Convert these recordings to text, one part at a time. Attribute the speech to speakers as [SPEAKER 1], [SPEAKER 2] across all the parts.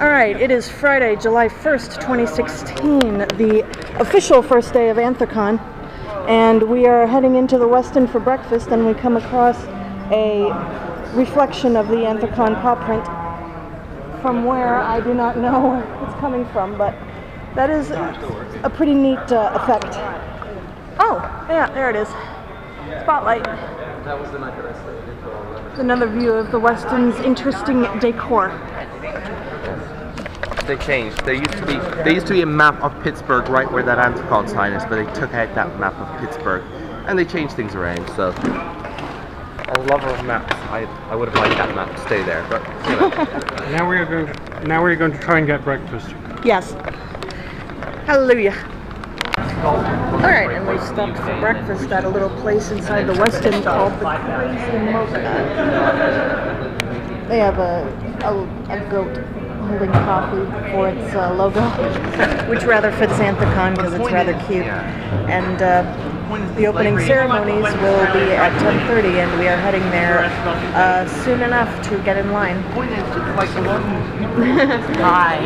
[SPEAKER 1] Alright, it is Friday, July 1st, 2016, the official first day of Anthrocon, and we are heading into the West End for breakfast, and we come across a reflection of the Anthrocon paw print from where I do not know where it's coming from, but that is a pretty neat effect. Oh, yeah, there it is. Spotlight.
[SPEAKER 2] That was the night that I stayed.
[SPEAKER 1] Another view of the West End's interesting decor.
[SPEAKER 2] They changed. There used to be a map of Pittsburgh right where that Anthrocon sign is, but they took out that map of Pittsburgh and they changed things around. So, a lover of maps, I would have liked that map to stay there, but you know.
[SPEAKER 3] Now we're going to try and get breakfast.
[SPEAKER 1] Yes. Hallelujah. Alright, and we stopped for breakfast at a little place inside the West End called the Crazy Mocha. They have a goat holding coffee for its logo, which rather fits Anthrocon because it's rather cute. And the opening ceremonies will be at 10:30, and we are heading there soon enough to get in line.
[SPEAKER 4] Hi.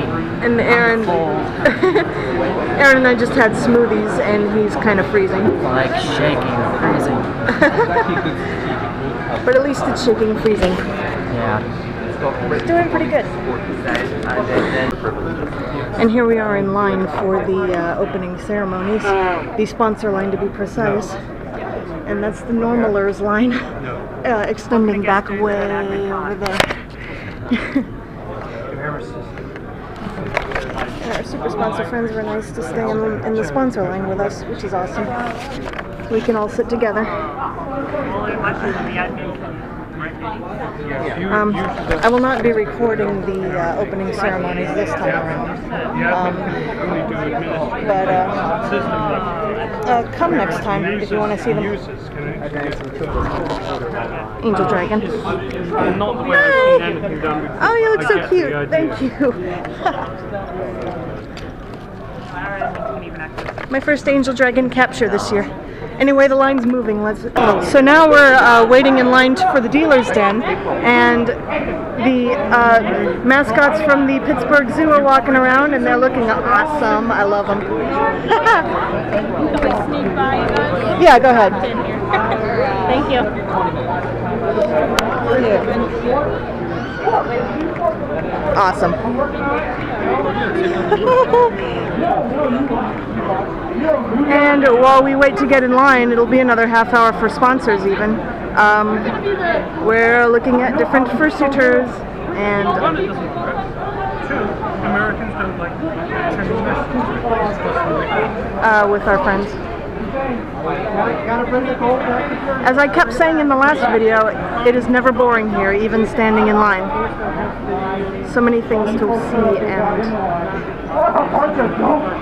[SPEAKER 1] And Aaron and I just had smoothies, and he's kind of freezing.
[SPEAKER 4] Like shaking, freezing.
[SPEAKER 1] But at least it's shaking and freezing.
[SPEAKER 4] Yeah.
[SPEAKER 1] It's doing pretty good. And here we are in line for the opening ceremonies, the sponsor line to be precise. And that's the normalers line, extending back way over there. And our super sponsor friends were nice to stay in the sponsor line with us, which is awesome. We can all sit together. I will not be recording the opening ceremonies this time around, but come next time if you want to see them. Angel Dragon. Hi! Oh, you look so cute. Thank you. My first Angel Dragon capture this year. Anyway, the line's moving. So now we're waiting in line for the dealer's den, and the mascots from the Pittsburgh Zoo are walking around, and they're looking awesome. I love them.
[SPEAKER 5] Can we sneak by you guys?
[SPEAKER 1] Yeah, go ahead.
[SPEAKER 5] Thank you.
[SPEAKER 1] Awesome. And while we wait to get in line, it'll be another half hour for sponsors even. We're looking at different fursuiters and
[SPEAKER 3] Americans don't like
[SPEAKER 1] with our friends. As I kept saying in the last video, it is never boring here, even standing in line. So many things to see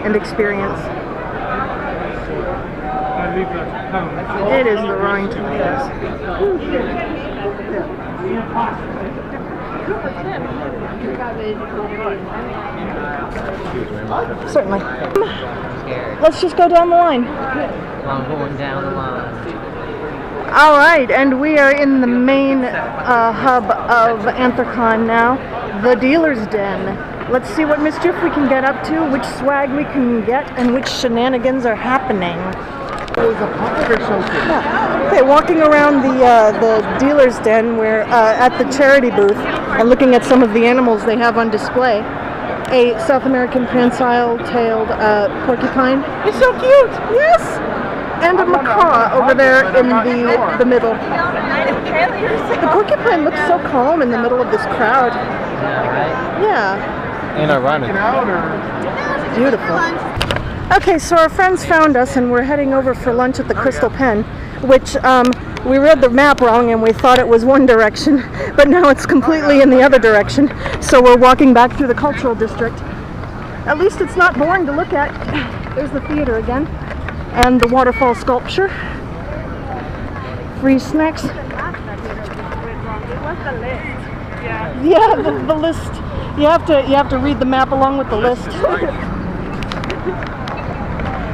[SPEAKER 1] and experience. It is the Roaring Tomatoes. Certainly. Let's just go down the line.
[SPEAKER 4] I'm going down the line.
[SPEAKER 1] Alright, and we are in the main hub of Anthrocon now, the dealer's den. Let's see what mischief we can get up to, which swag we can get, and which shenanigans are happening. Yeah. Okay, walking around the dealer's den, we're at the charity booth and looking at some of the animals they have on display. A South American prehensile-tailed porcupine. It's so cute! Yes! And a macaw over there in the middle. The porcupine looks so calm in the middle of this crowd. Yeah.
[SPEAKER 2] Ain't ironic.
[SPEAKER 1] Beautiful. Okay, so our friends found us and we're heading over for lunch at the Crystal Pen, which we read the map wrong and we thought it was one direction, but now it's completely in the other direction. So we're walking back through the cultural district. At least it's not boring to look at. There's the theater again, and the waterfall sculpture. Free snacks. Yeah, the list. You have to read the map along with the list.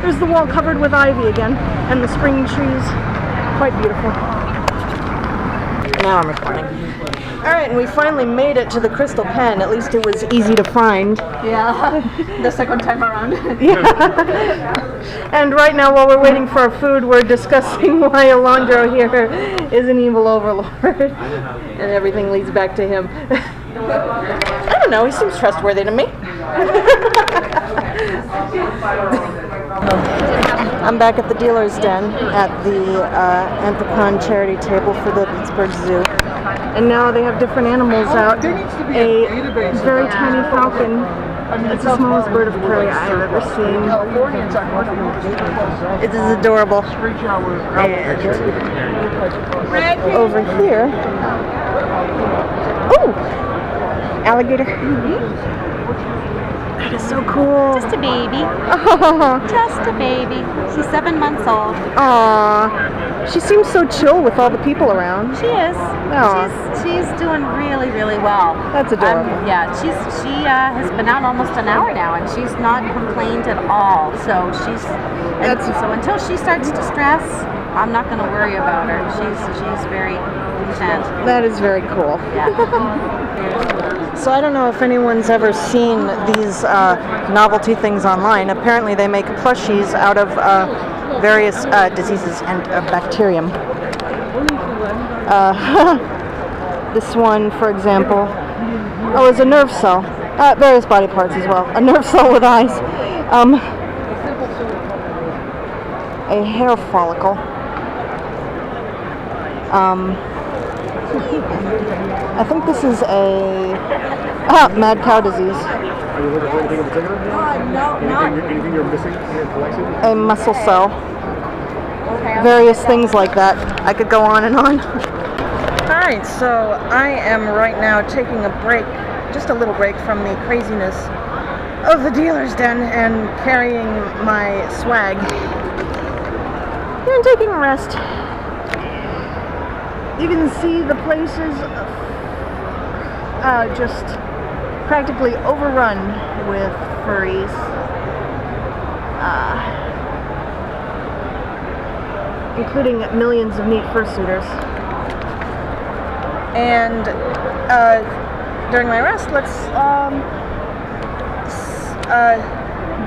[SPEAKER 1] There's the wall covered with ivy again, and the spring trees. Quite beautiful. Now I'm recording. Alright, and we finally made it to the Crystal Pen. At least it was easy to find.
[SPEAKER 5] Yeah, the second time around.
[SPEAKER 1] And right now, while we're waiting for our food, we're discussing why Alondro here is an evil overlord. And everything leads back to him. I don't know, he seems trustworthy to me. I'm back at the dealer's den at the Anthrocon charity table for the Pittsburgh Zoo. And now they have different animals out. A very tiny falcon. It's the smallest bird of prey I've ever seen. It is adorable. And over here, oh, alligator. That is so cool.
[SPEAKER 5] Just a baby.
[SPEAKER 1] Oh.
[SPEAKER 5] Just a baby. She's 7 months old.
[SPEAKER 1] Aw, she seems so chill with all the people around.
[SPEAKER 5] She is.
[SPEAKER 1] Aw.
[SPEAKER 5] She's doing really, really well.
[SPEAKER 1] That's adorable.
[SPEAKER 5] She has been out almost an hour now, and she's not complained at all. So so until she starts to stress, I'm not going to worry about her. She's very content.
[SPEAKER 1] That is very cool.
[SPEAKER 5] Yeah.
[SPEAKER 1] So I don't know if anyone's ever seen these novelty things online. Apparently they make plushies out of various diseases and bacterium. This one, for example, is a nerve cell. Various body parts as well. A nerve cell with eyes. A hair follicle. I think this is a mad cow disease.
[SPEAKER 6] Are you looking for anything in particular?
[SPEAKER 5] No.
[SPEAKER 6] Anything you're missing in your collection?
[SPEAKER 1] A muscle cell. Various things like that. I could go on and on. Alright, so I am right now taking a break, just a little break from the craziness of the dealer's den and carrying my swag. And taking a rest. You can see the place is just practically overrun with furries. Including millions of neat fursuiters. And during my rest, let's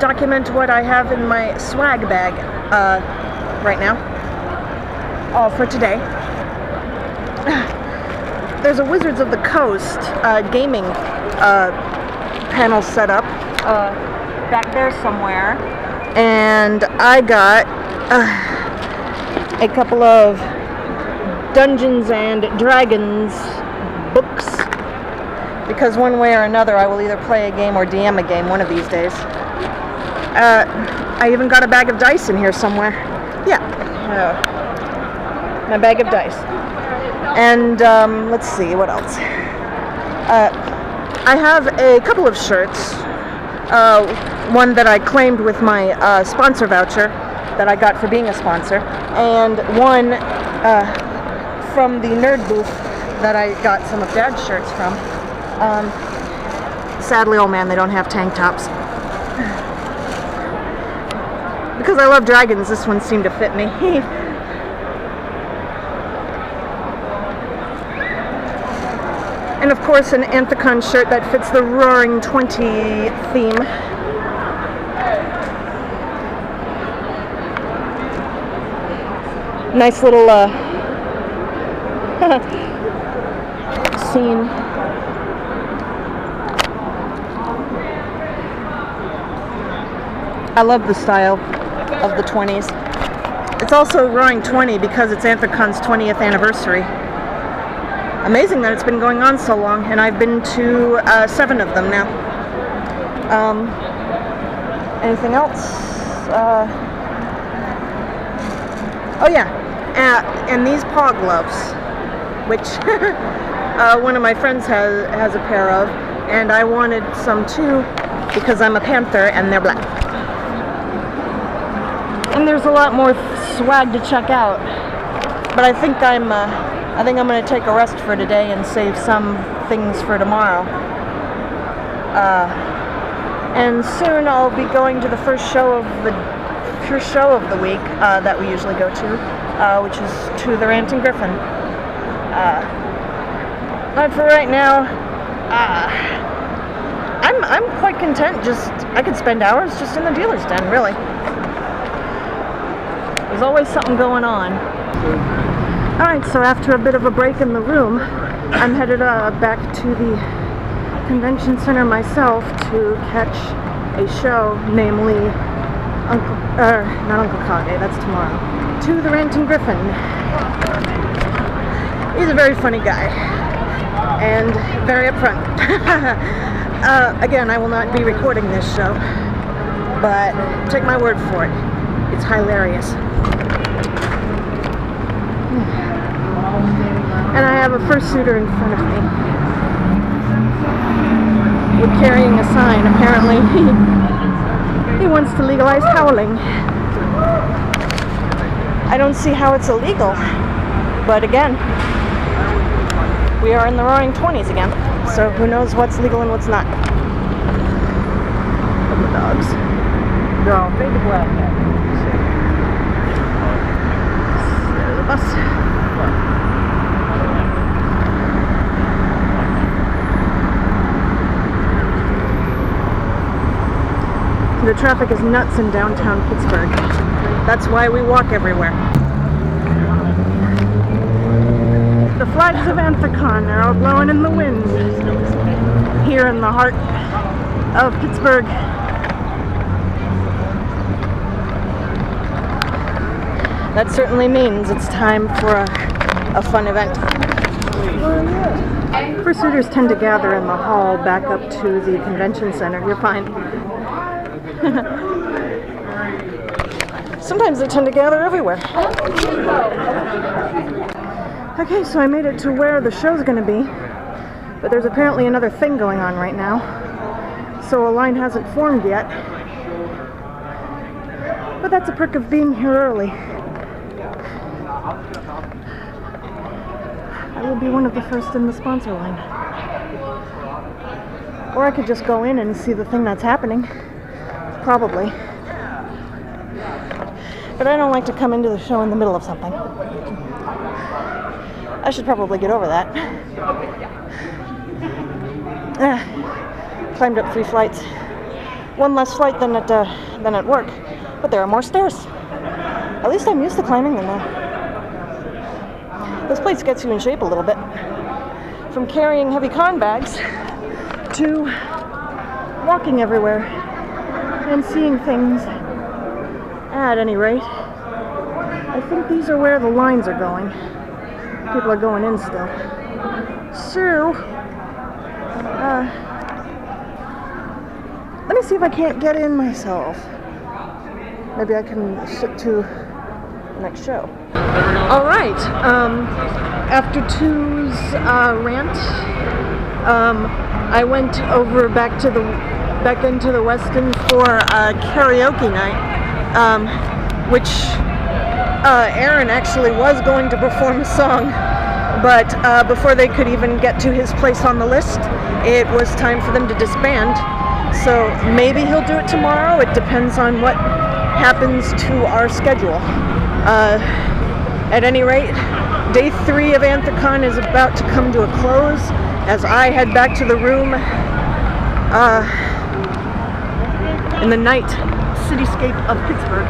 [SPEAKER 1] document what I have in my swag bag right now for today. There's a Wizards of the Coast gaming panel set up back there somewhere, and I got a couple of Dungeons and Dragons books, because one way or another I will either play a game or DM a game one of these days. I even got a bag of dice in here somewhere. Yeah, my bag of dice. And let's see, what else? I have a couple of shirts. One that I claimed with my sponsor voucher that I got for being a sponsor, and one from the nerd booth that I got some of Dad's shirts from. Sadly, oh man, they don't have tank tops. Because I love dragons, this one seemed to fit me. And of course, an Anthrocon shirt that fits the Roaring 20 theme. Nice little scene. I love the style of the 20s. It's also Roaring 20 because it's Anthrocon's 20th anniversary. Amazing that it's been going on so long, and I've been to 7 of them now. Anything else? Oh yeah, and these paw gloves, which one of my friends has a pair of, and I wanted some too because I'm a panther and they're black. And there's a lot more swag to check out, but I think I'm going to take a rest for today and save some things for tomorrow. And soon I'll be going to the first show of the week that we usually go to, which is To the Ranting Griffin. Not for right now. I'm quite content. I could spend hours just in the dealer's den, really. There's always something going on. Alright, so after a bit of a break in the room, I'm headed back to the convention center myself to catch a show, namely not Uncle Kage, that's tomorrow, To the Ranting Griffin. He's a very funny guy and very upfront. Again, I will not be recording this show, but take my word for it, it's hilarious. And I have a fursuiter in front of me with carrying a sign. Apparently he wants to legalize howling. I don't see how it's illegal, but again, we are in the roaring 20s again, so who knows what's legal and what's not. Look at the dogs. No, fade the black cat. There's the bus. The traffic is nuts in downtown Pittsburgh. That's why we walk everywhere. The flags of Anthrocon are all blowing in the wind here in the heart of Pittsburgh. That certainly means it's time for a fun event. Fursuiters tend to gather in the hall back up to the convention center. You're fine. Sometimes they tend to gather everywhere. Okay, so I made it to where the show's going to be, but there's apparently another thing going on right now, so a line hasn't formed yet. But that's a perk of being here early. I will be one of the first in the sponsor line. Or I could just go in and see the thing that's happening. Probably. But I don't like to come into the show in the middle of something. I should probably get over that. Climbed up 3 flights. One less flight than at work, but there are more stairs. At least I'm used to climbing them now. This place gets you in shape a little bit. From carrying heavy con bags to walking everywhere and seeing things. At any rate, I think these are where the lines are going. People are going in still. So, let me see if I can't get in myself. Maybe I can sit to the next show. All right. After Two's rant, I went over back into the Westin for karaoke night, which Aaron actually was going to perform a song, but before they could even get to his place on the list, it was time for them to disband. So maybe he'll do it tomorrow. It depends on what happens to our schedule. At any rate, day 3 of Anthrocon is about to come to a close as I head back to the room in the night cityscape of Pittsburgh.